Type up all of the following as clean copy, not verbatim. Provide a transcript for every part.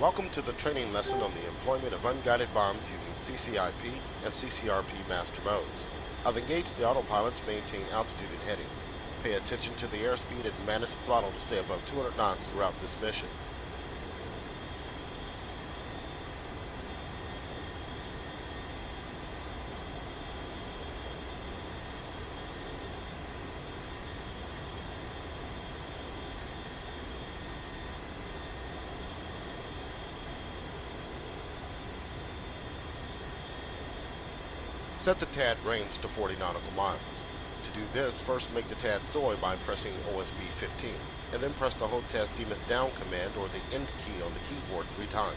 Welcome to the training lesson on the employment of unguided bombs using CCIP and CCRP master modes. I've engaged the autopilot to maintain altitude and heading. Pay attention to the airspeed and manage the throttle to stay above 200 knots throughout this mission. Set the TAD range to 40 nautical miles. To do this, first make the TAD SOI by pressing OSB 15, and then press the HOTAS DMIS down command or the end key on the keyboard 3 times.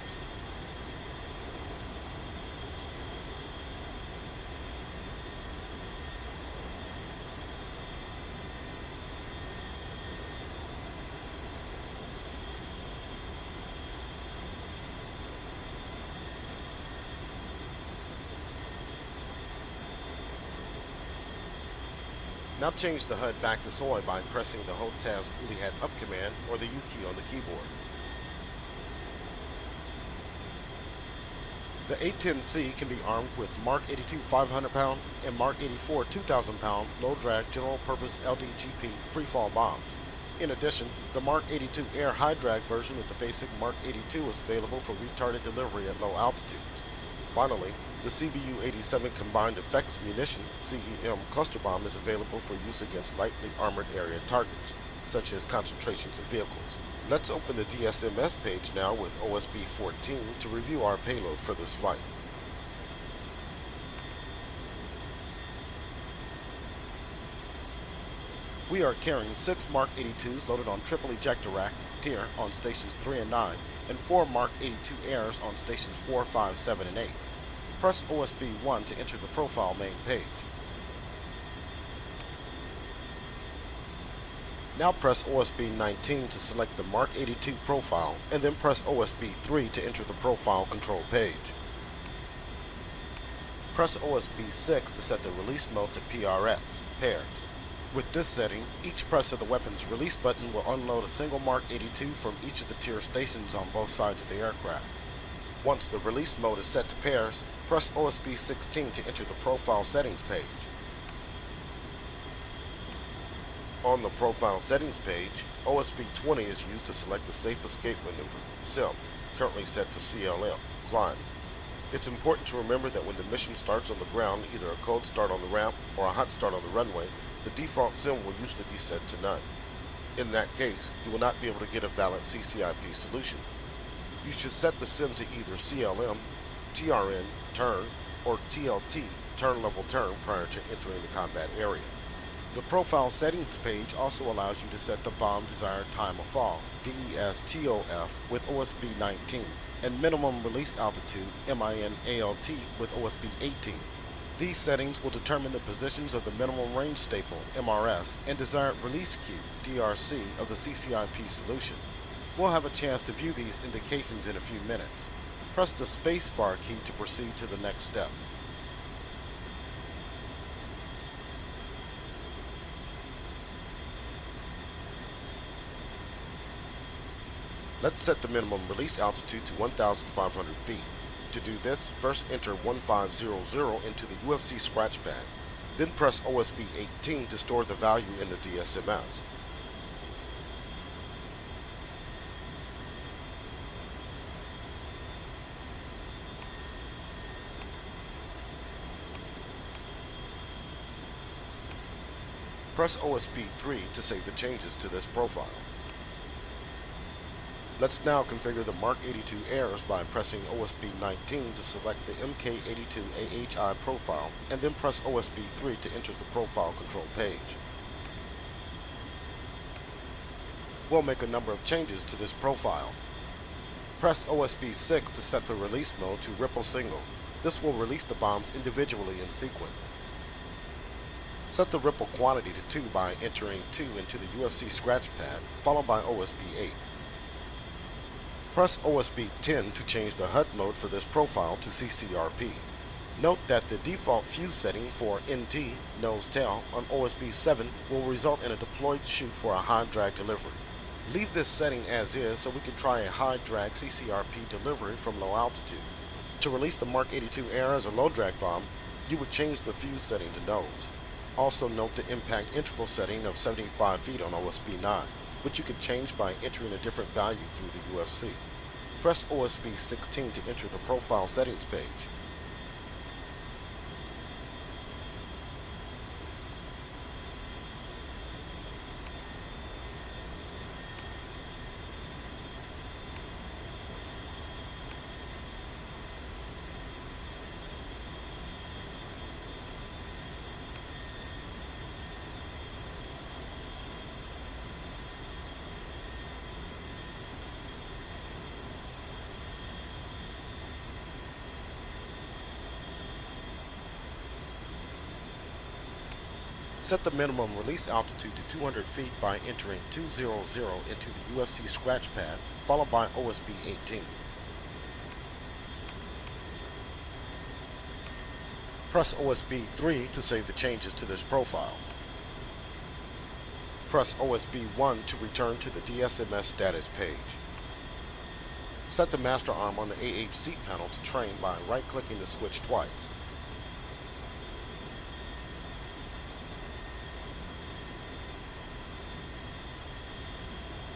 Now change the HUD back to SOI by pressing the HOTAS Coolie Hat up command or the U key on the keyboard. The A10C can be armed with Mark 82 500-pound and Mark 84 2,000-pound low-drag general-purpose LDGP freefall bombs. In addition, the Mark 82 air high-drag version of the basic Mark 82 is available for retarded delivery at low altitudes. Finally, the CBU-87 Combined Effects Munitions (CEM) cluster bomb is available for use against lightly armored area targets, such as concentrations of vehicles. Let's open the DSMS page now with OSB 14 to review our payload for this flight. We are carrying 6 Mark 82s loaded on triple ejector racks tier on stations 3 and 9, and 4 Mark 82 airs on stations 4, 5, 7, and 8. Press OSB 1 to enter the profile main page. Now press OSB 19 to select the Mark 82 profile, and then press OSB 3 to enter the profile control page. Press OSB 6 to set the release mode to PRS, pairs. With this setting, each press of the weapon's release button will unload a single Mark 82 from each of the tier stations on both sides of the aircraft. Once the release mode is set to pairs, press OSB 16 to enter the profile settings page. On the profile settings page, OSB 20 is used to select the safe escape maneuver, SIM, currently set to CLM, climb. It's important to remember that when the mission starts on the ground, either a cold start on the ramp or a hot start on the runway, the default SIM will usually be set to none. In that case, you will not be able to get a valid CCIP solution. You should set the SIM to either CLM, TRN, turn, or TLT, turn level turn, prior to entering the combat area. The profile settings page also allows you to set the bomb desired time of fall, DESTOF, with OSB 19, and minimum release altitude, MINALT, with OSB 18. These settings will determine the positions of the minimum range staple, MRS, and desired release cue, DRC, of the CCIP solution. We'll have a chance to view these indications in a few minutes. Press the spacebar key to proceed to the next step. Let's set the minimum release altitude to 1,500 feet. To do this, first enter 1500 into the UFC scratch pad. Then press OSB 18 to store the value in the DSMS. Press OSB 3 to save the changes to this profile. Let's now configure the Mark 82 airs by pressing OSB 19 to select the MK82 AHI profile, and then press OSB 3 to enter the profile control page. We'll make a number of changes to this profile. Press OSB 6 to set the release mode to ripple single. This will release the bombs individually in sequence. Set the ripple quantity to 2 by entering 2 into the UFC scratch pad, followed by OSB 8. Press OSB 10 to change the HUD mode for this profile to CCRP. Note that the default fuse setting for NT, nose tail, on OSB 7 will result in a deployed chute for a high drag delivery. Leave this setting as is so we can try a high drag CCRP delivery from low altitude. To release the Mark 82 air as a low drag bomb, you would change the fuse setting to nose. Also note the impact interval setting of 75 feet on OSB 9, which you can change by entering a different value through the UFC. Press OSB 16 to enter the profile settings page. Set the minimum release altitude to 200 feet by entering 200 into the UFC scratch pad, followed by OSB 18. Press OSB 3 to save the changes to this profile. Press OSB 1 to return to the DSMS status page. Set the master arm on the AH seat panel to train by right-clicking the switch twice.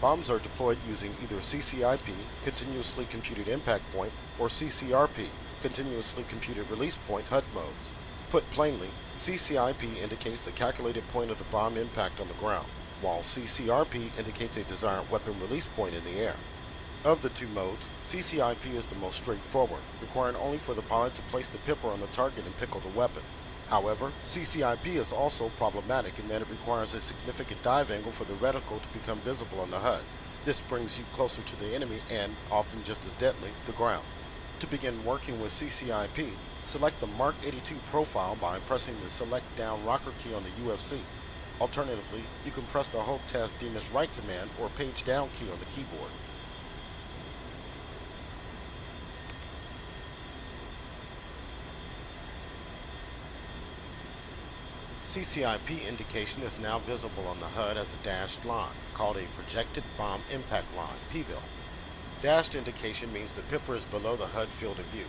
Bombs are deployed using either CCIP, Continuously Computed Impact Point, or CCRP, Continuously Computed Release Point HUD modes. Put plainly, CCIP indicates the calculated point of the bomb impact on the ground, while CCRP indicates a desired weapon release point in the air. Of the two modes, CCIP is the most straightforward, requiring only for the pilot to place the pipper on the target and pickle the weapon. However, CCIP is also problematic in that it requires a significant dive angle for the reticle to become visible on the HUD. This brings you closer to the enemy and, often just as deadly, the ground. To begin working with CCIP, select the Mark 82 profile by pressing the Select Down rocker key on the UFC. Alternatively, you can press the HOTAS Demus right command or page down key on the keyboard. CCIP indication is now visible on the HUD as a dashed line, called a Projected Bomb Impact Line, PBIL. Dashed indication means the pipper is below the HUD field of view.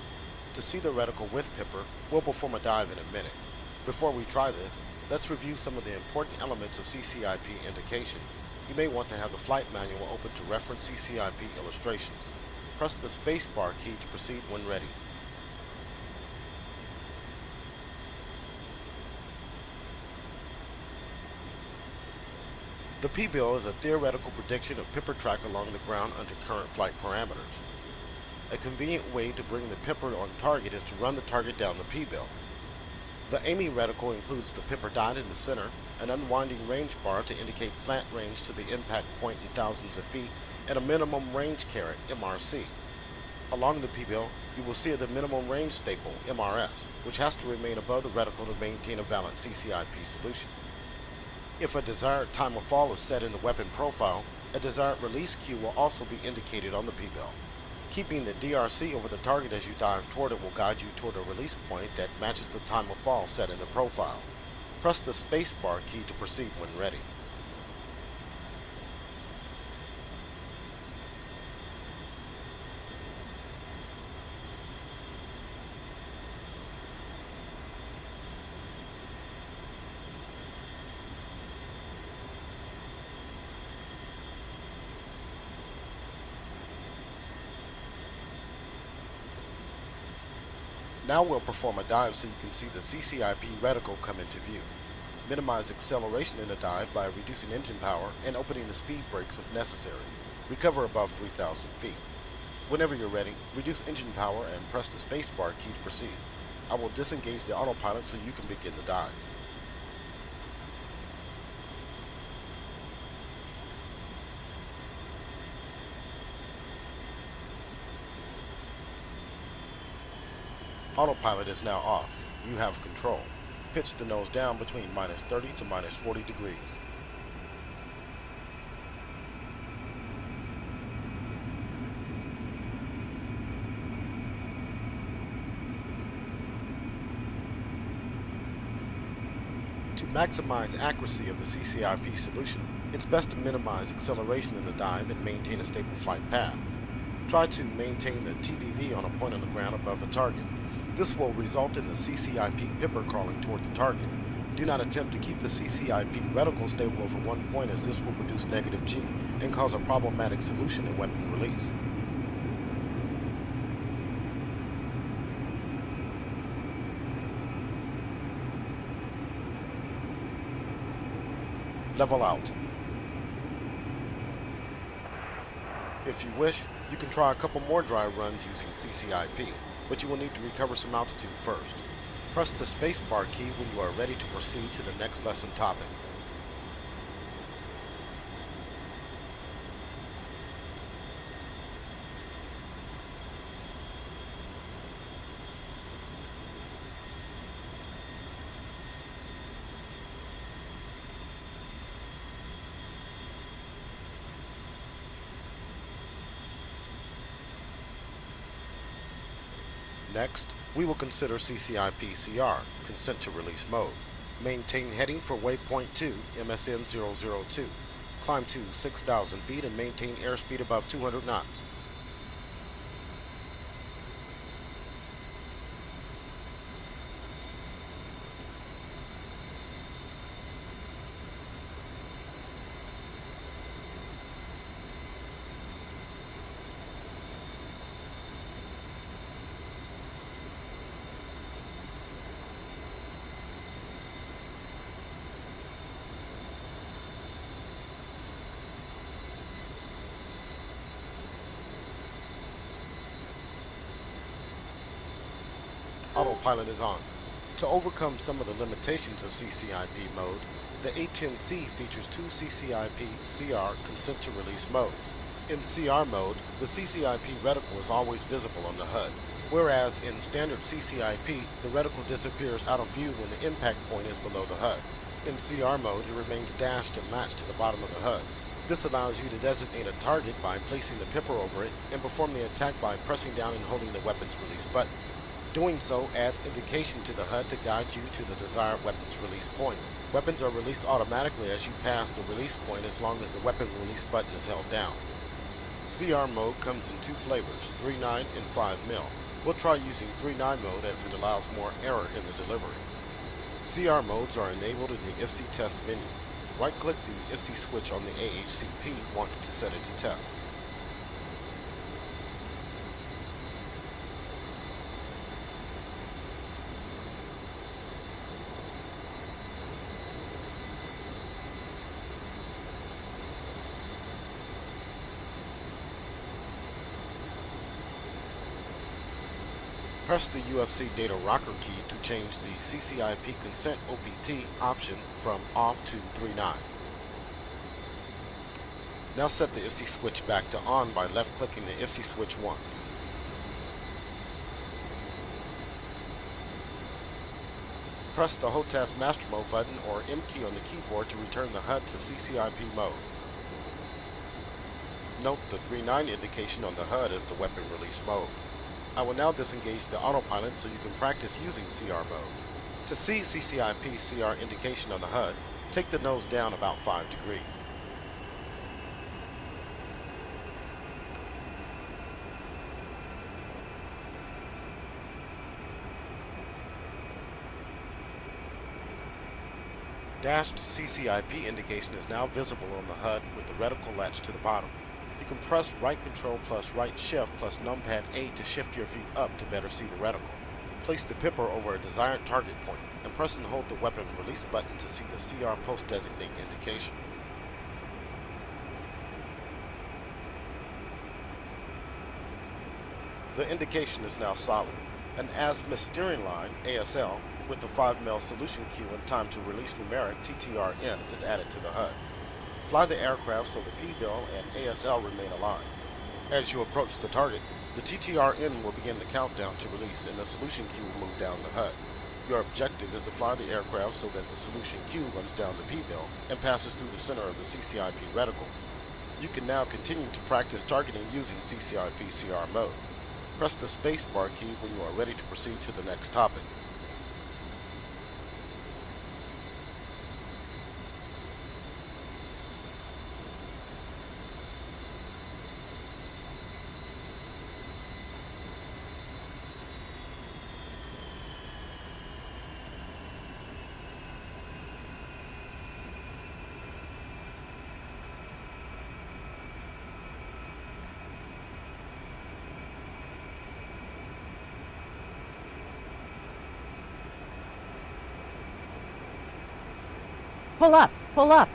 To see the reticle with pipper, we'll perform a dive in a minute. Before we try this, let's review some of the important elements of CCIP indication. You may want to have the flight manual open to reference CCIP illustrations. Press the spacebar key to proceed when ready. The PBIL is a theoretical prediction of pipper track along the ground under current flight parameters. A convenient way to bring the pipper on target is to run the target down the PBIL. The aiming reticle includes the pipper dot in the center, an unwinding range bar to indicate slant range to the impact point in thousands of feet, and a minimum range caret, MRC. Along the PBIL, you will see the minimum range staple, MRS, which has to remain above the reticle to maintain a valid CCIP solution. If a desired time of fall is set in the weapon profile, a desired release cue will also be indicated on the PBIL. Keeping the DRC over the target as you dive toward it will guide you toward a release point that matches the time of fall set in the profile. Press the spacebar key to proceed when ready. Now we'll perform a dive so you can see the CCIP reticle come into view. Minimize acceleration in the dive by reducing engine power and opening the speed brakes if necessary. Recover above 3,000 feet. Whenever you're ready, reduce engine power and press the spacebar key to proceed. I will disengage the autopilot so you can begin the dive. Autopilot is now off. You have control. Pitch the nose down between -30 to -40 degrees. To maximize accuracy of the CCIP solution, It's best to minimize acceleration in the dive and maintain a stable flight path. Try to maintain the TVV on a point on the ground above the target. This will result in the CCIP pipper crawling toward the target. Do not attempt to keep the CCIP reticle stable over one point, as this will produce negative G and cause a problematic solution in weapon release. Level out. If you wish, you can try a couple more dry runs using CCIP, but you will need to recover some altitude first. Press the spacebar key when you are ready to proceed to the next lesson topic. Next, we will consider CCIP-CR, Consent to Release Mode. Maintain heading for waypoint 2, MSN 002. Climb to 6,000 feet and maintain airspeed above 200 knots. Autopilot is on. To overcome some of the limitations of CCIP mode, the A10C features two CCIP-CR consent to release modes. In CR mode, the CCIP reticle is always visible on the HUD, whereas in standard CCIP, the reticle disappears out of view when the impact point is below the HUD. In CR mode, it remains dashed and latched to the bottom of the HUD. This allows you to designate a target by placing the pipper over it and perform the attack by pressing down and holding the weapons release button. Doing so adds indication to the HUD to guide you to the desired weapons release point. Weapons are released automatically as you pass the release point as long as the weapon release button is held down. CR mode comes in two flavors, 3.9 and 5mm. We'll try using 3.9 mode as it allows more error in the delivery. CR modes are enabled in the IFC test menu. Right-click the IFC switch on the AHCP once to set it to test. Press the UFC data rocker key to change the CCIP consent OPT option from off to 3.9. Now set the IFC switch back to on by left-clicking the IFC switch once. Press the HOTAS Master Mode button or M key on the keyboard to return the HUD to CCIP mode. Note the 3.9 indication on the HUD as the weapon release mode. I will now disengage the autopilot so you can practice using CR mode. To see CCIP-CR indication on the HUD, take the nose down about 5 degrees. Dashed CCIP indication is now visible on the HUD with the reticle latched to the bottom. You can press right control plus right shift plus numpad 8 to shift your feet up to better see the reticle. Place the pipper over a desired target point and press and hold the weapon release button to see the CR post designate indication. The indication is now solid. An azimuth steering line, ASL, with the 5mm solution cue and time to release numeric TTRN is added to the HUD. Fly the aircraft so the P-bill and ASL remain aligned. As you approach the target, the TTRN will begin the countdown to release and the solution cue will move down the HUD. Your objective is to fly the aircraft so that the solution cue runs down the P-bill and passes through the center of the CCIP reticle. You can now continue to practice targeting using CCIP-CR mode. Press the spacebar key when you are ready to proceed to the next topic. Pull up! Pull up!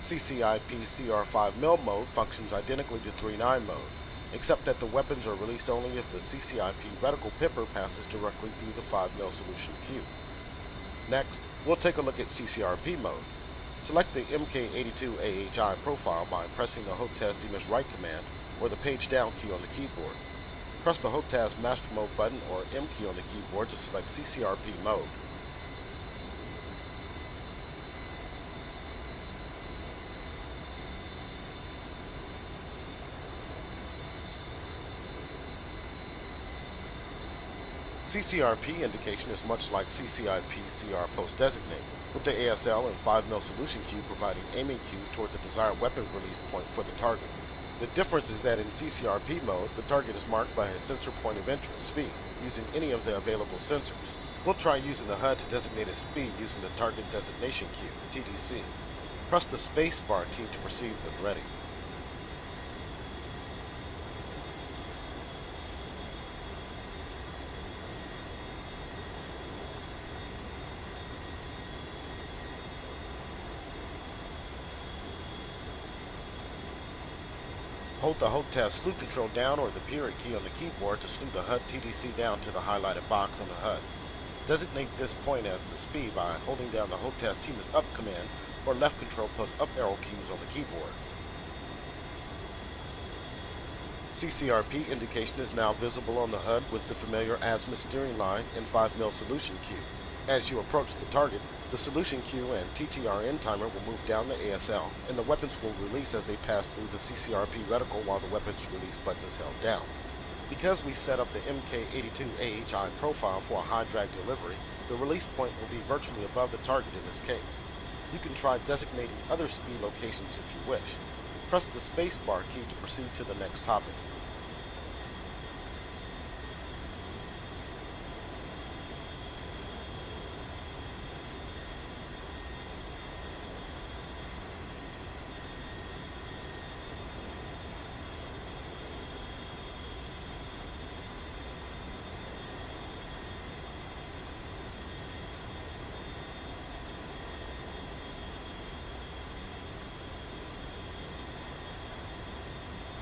CCIP CR5mm mode functions identically to 3.9 mode, except that the weapons are released only if the CCIP reticle pipper passes directly through the 5mm solution queue. Next, we'll take a look at CCRP mode. Select the MK82 AHI profile by pressing the HOTAS DMIS right command or the page down key on the keyboard. Press the HOTAS master mode button or M key on the keyboard to select CCRP mode. CCRP indication is much like CCIP CR post designate, with the ASL and 5mm solution queue providing aiming cues toward the desired weapon release point for the target. The difference is that in CCRP mode, the target is marked by a sensor point of interest, SPI, using any of the available sensors. We'll try using the HUD to designate a SPI using the target designation queue, TDC. Press the spacebar key to proceed when ready. Hold the HOTAS slew control down or the period key on the keyboard to slew the HUD TDC down to the highlighted box on the HUD. Designate this point as the SPI by holding down the HOTAS TMIS up command or left control plus up arrow keys on the keyboard. CCRP indication is now visible on the HUD with the familiar azimuth steering line and 5mm solution queue. As you approach the target, the solution queue and TTRN timer will move down the ASL, and the weapons will release as they pass through the CCRP reticle while the weapons release button is held down. Because we set up the MK82 AHI profile for a high drag delivery, the release point will be virtually above the target in this case. You can try designating other SPI locations if you wish. Press the spacebar key to proceed to the next topic.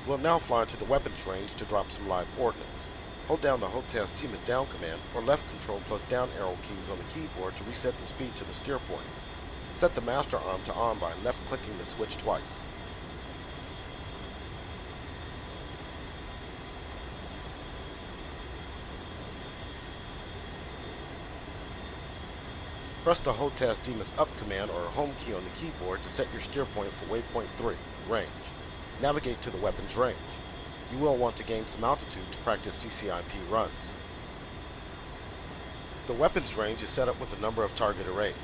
We'll now fly into the weapons range to drop some live ordnance. Hold down the HOTAS TMIS down command or left control plus down arrow keys on the keyboard to reset the speed to the steer point. Set the master arm to on by left clicking the switch twice. Press the HOTAS DMIS up command or home key on the keyboard to set your steer point for waypoint 3, range. Navigate to the weapons range. You will want to gain some altitude to practice CCIP runs. The weapons range is set up with a number of target arrays.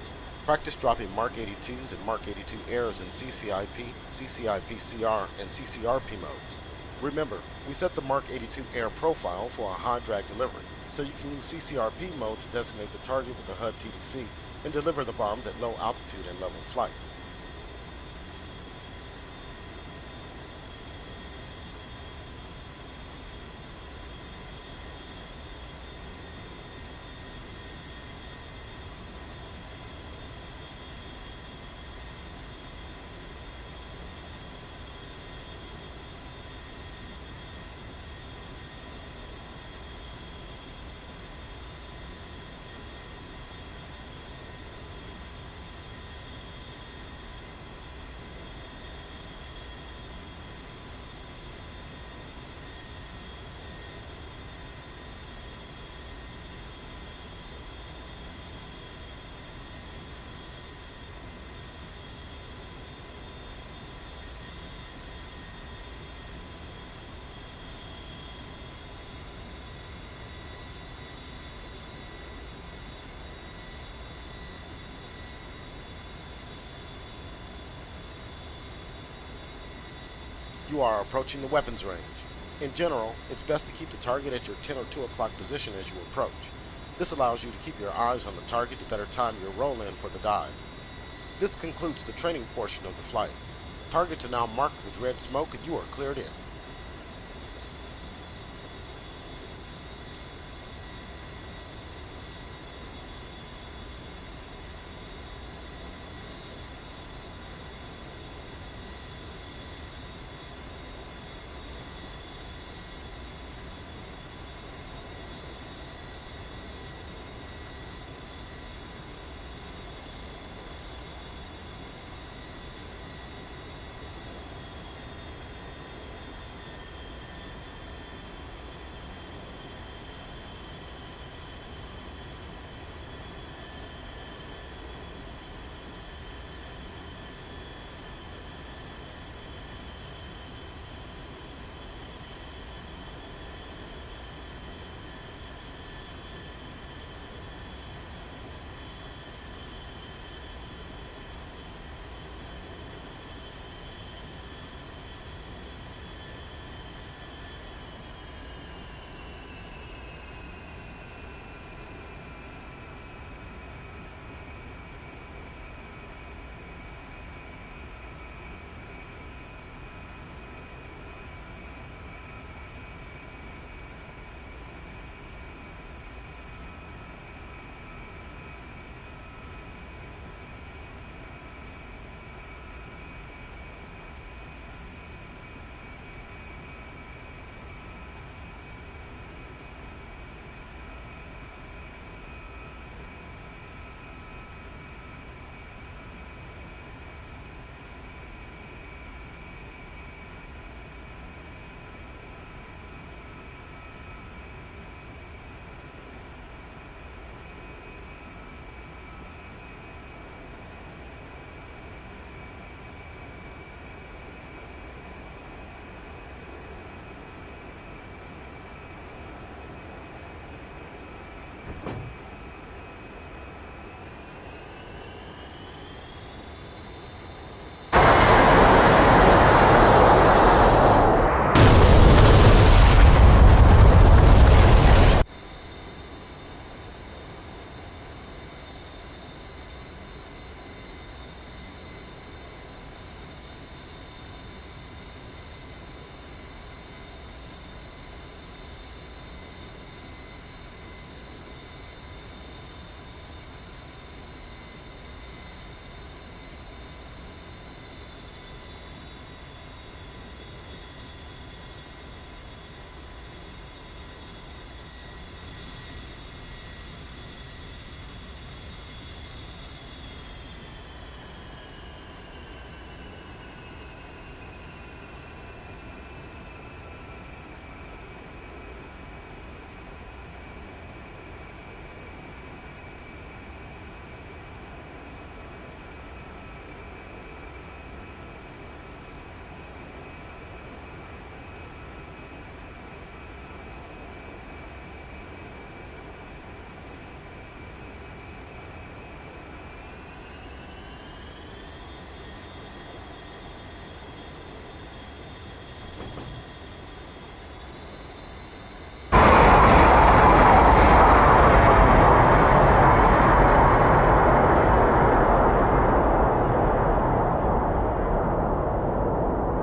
Practice dropping Mark 82s and Mark 82 airs in CCIP, CCIP-CR, and CCRP modes. Remember, we set the Mark 82 air profile for a high drag delivery, so you can use CCRP mode to designate the target with the HUD TDC and deliver the bombs at low altitude and level flight. You are approaching the weapons range. In general, it's best to keep the target at your 10 or 2 o'clock position as you approach. This allows you to keep your eyes on the target to better time your roll-in for the dive. This concludes the training portion of the flight. Targets are now marked with red smoke and you are cleared in.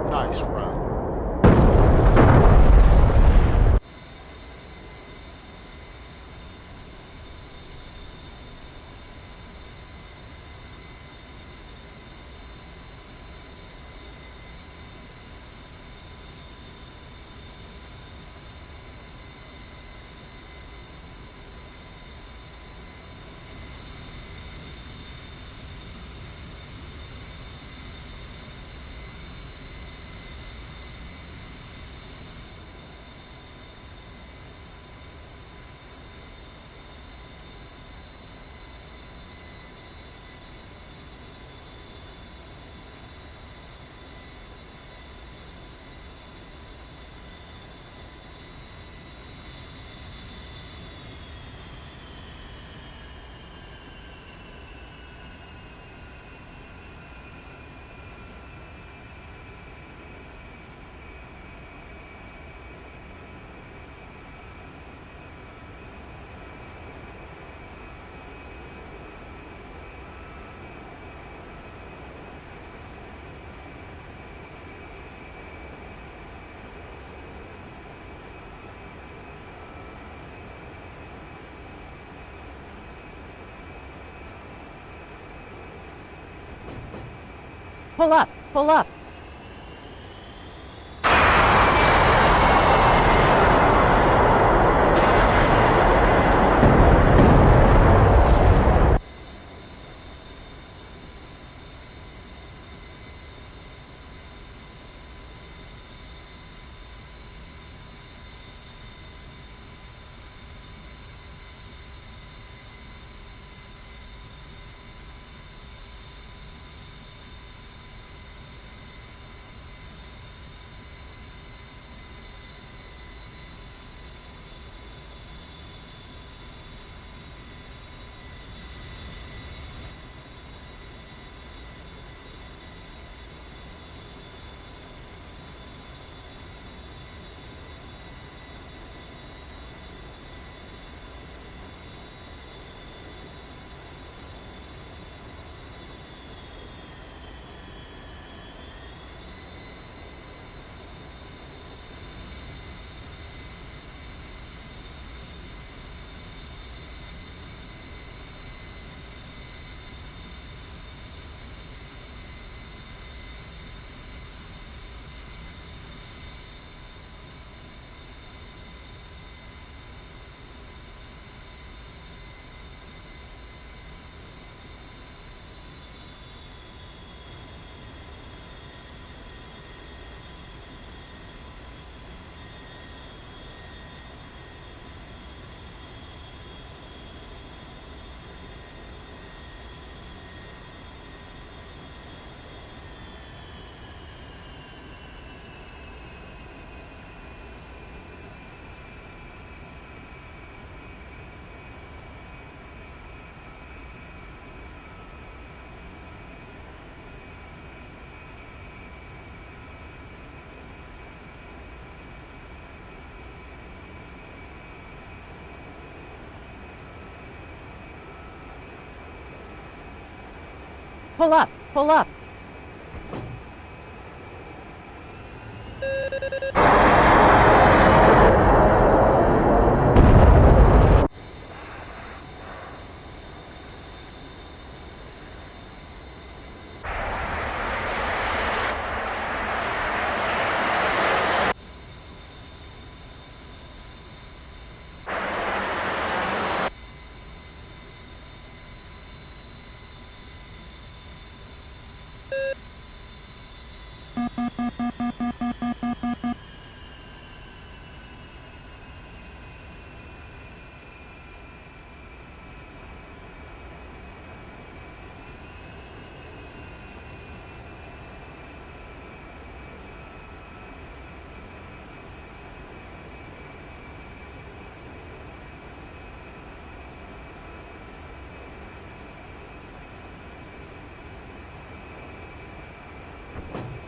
Nice run. Pull up! Pull up! Pull up! Pull up!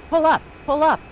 Pull up! Pull up! Good heads up.